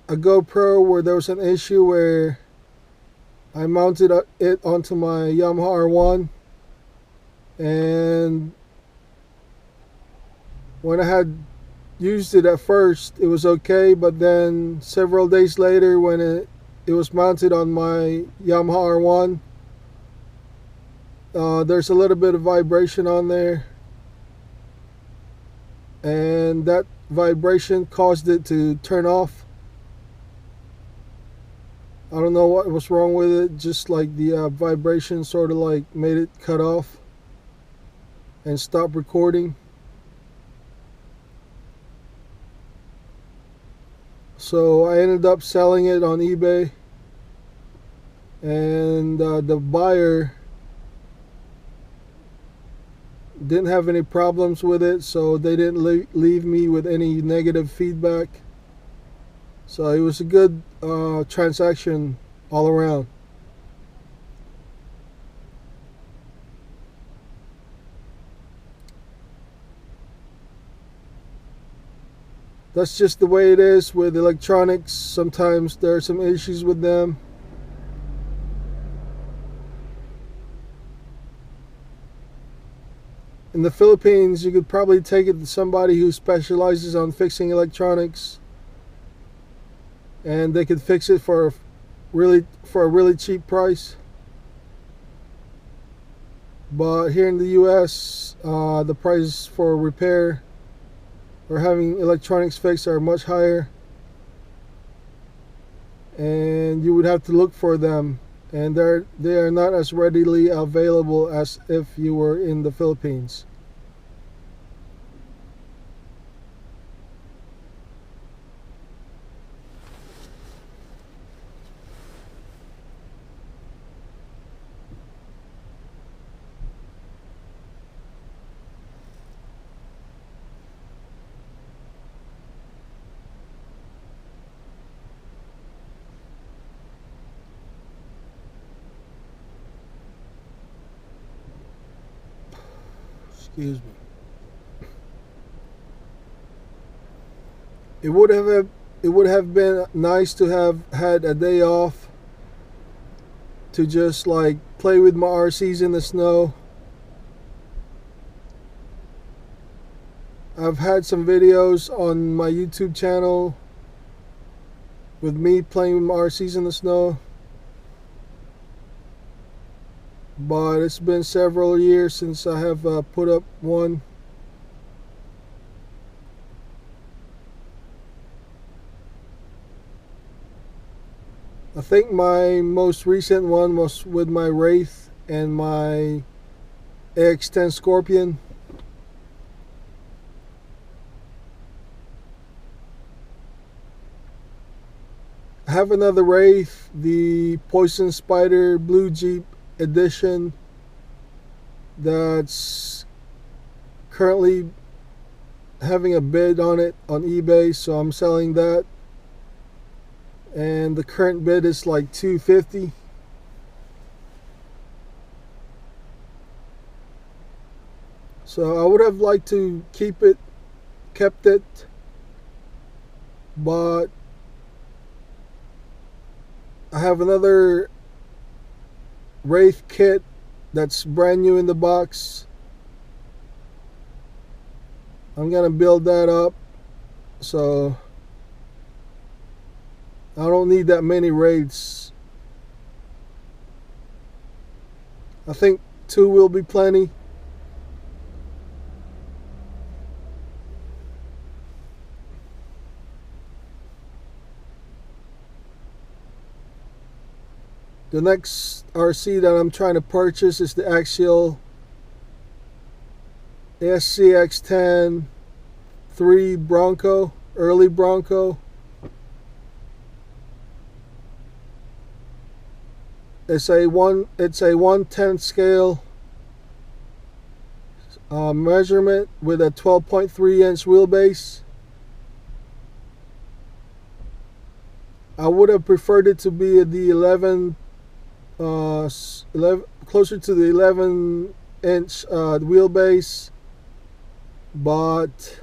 a GoPro where there was an issue where I mounted it onto my Yamaha R1, and when I had used it at first it was okay, but then several days later when it was mounted on my Yamaha R1, there's a little bit of vibration on there, and that vibration caused it to turn off. I don't know what was wrong with it, just like the vibration sort of like made it cut off and stop recording. So I ended up selling it on eBay, and the buyer didn't have any problems with it, so they didn't leave me with any negative feedback. So it was a good transaction all around. That's just the way it is with electronics. Sometimes there are some issues with them. In the Philippines, you could probably take it to somebody who specializes on fixing electronics, and they could fix it for a really cheap price. But here in the US, the prices for repair or having electronics fixed are much higher, and you would have to look for them, and they are not as readily available as if you were in the Philippines. Excuse me. It would have been nice to have had a day off to just like play with my RCs in the snow. I've had some videos on my YouTube channel with me playing with my RCs in the snow, but it's been several years since I have put up one. I think my most recent one was with my Wraith and my AX10 Scorpion. I have another Wraith, the Poison Spider Blue Jeep edition, that's currently having a bid on it on eBay, so I'm selling that, and the current bid is like $250. So I would have liked to kept it, but I have another Wraith kit that's brand new in the box. I'm gonna build that up, so I don't need that many Wraiths. I think 2 will be plenty. The next RC that I'm trying to purchase is the Axial SCX10 3 Bronco, early Bronco. It's a 1/10 scale measurement with a 12.3-inch wheelbase. I would have preferred it to be the 11 closer to the 11-inch wheelbase, but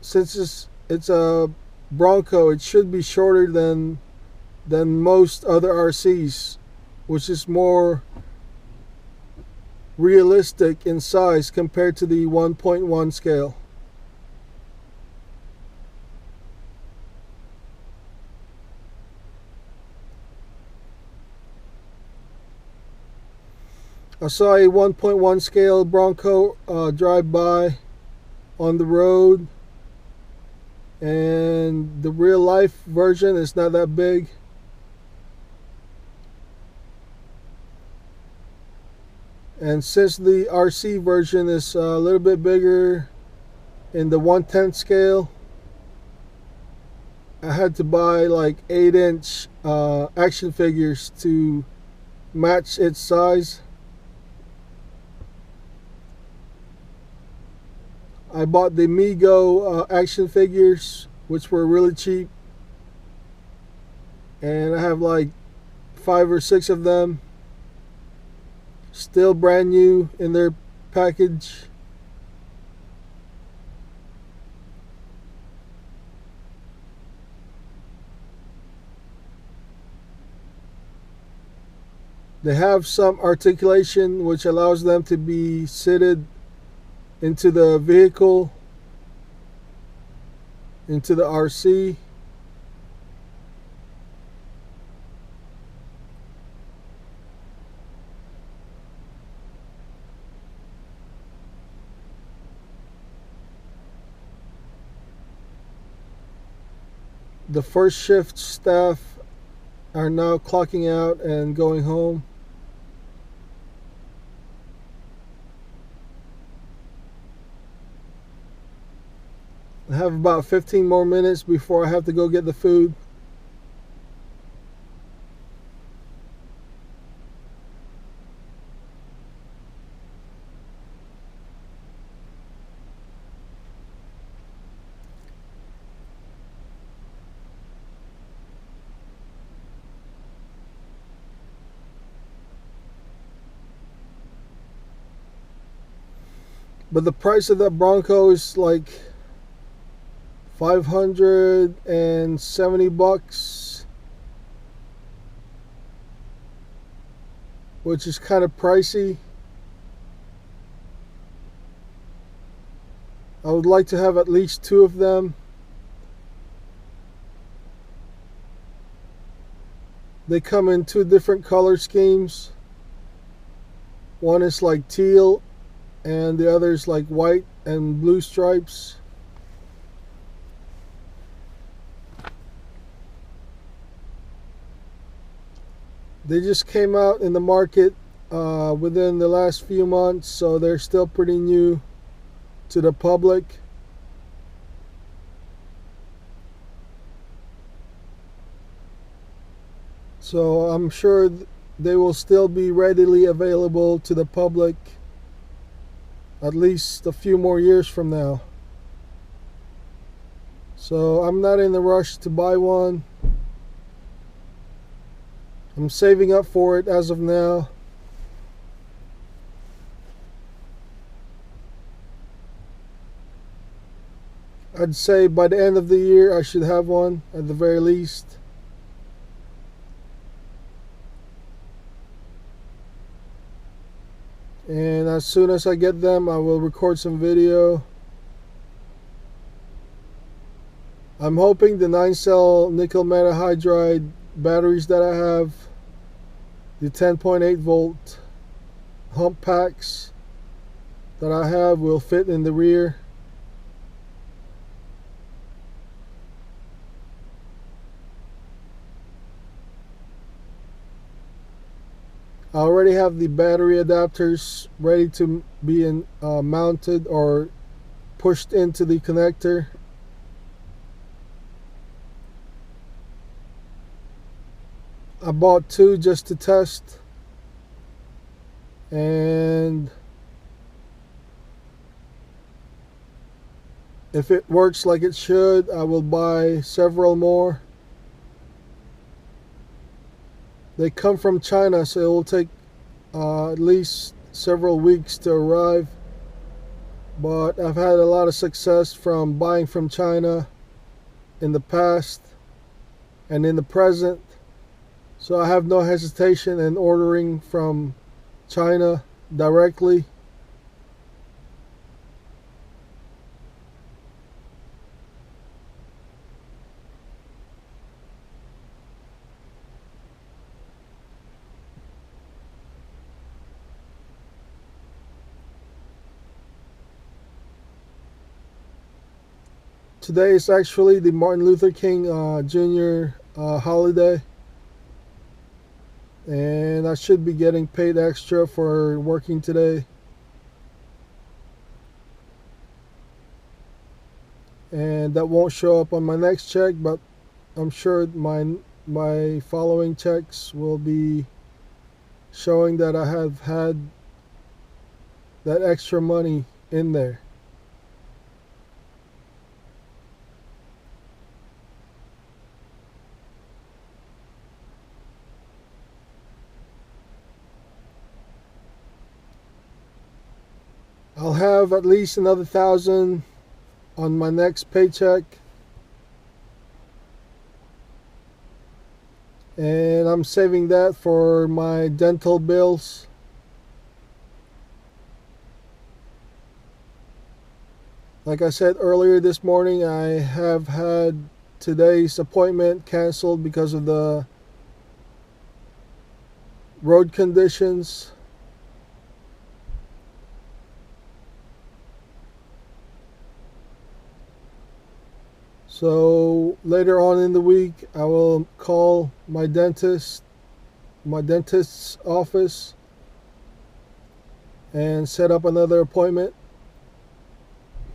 since it's a Bronco, it should be shorter than most other RCs, which is more realistic in size compared to the 1.1 scale. I saw a 1.1 scale Bronco drive by on the road, and the real life version is not that big. And since the RC version is a little bit bigger in the 1/10 scale, I had to buy like 8-inch action figures to match its size. I bought the Mego action figures, which were really cheap, and I have like 5 or 6 of them, still brand new in their package. They have some articulation which allows them to be seated into the vehicle, into the RC. The first shift staff are now clocking out and going home. I have about 15 more minutes before I have to go get the food. But the price of that Bronco is like $570, which is kind of pricey. I would like to have at least 2 of them. They come in 2 different color schemes. One is like teal and the other is like white and blue stripes. They just came out in the market within the last few months, so they're still pretty new to the public. So I'm sure they will still be readily available to the public at least a few more years from now. So I'm not in a rush to buy one. I'm saving up for it as of now. I'd say by the end of the year I should have one at the very least. And as soon as I get them, I will record some video. I'm hoping the 9-cell nickel metal hydride batteries that I have, the 10.8 volt hump packs that I have, will fit in the rear. I already have the battery adapters ready to be mounted or pushed into the connector. I bought 2 just to test, and if it works like it should, I will buy several more. They come from China, so it will take at least several weeks to arrive. but I've had a lot of success from buying from China in the past and in the present, so I have no hesitation in ordering from China directly. Today is actually the Martin Luther King Jr. Holiday, and I should be getting paid extra for working today. And that won't show up on my next check, but I'm sure my following checks will be showing that I have had that extra money in there. I'll have at least another 1,000 on my next paycheck, and I'm saving that for my dental bills. Like I said earlier this morning, I have had today's appointment canceled because of the road conditions. So later on in the week, I will call my dentist's office and set up another appointment.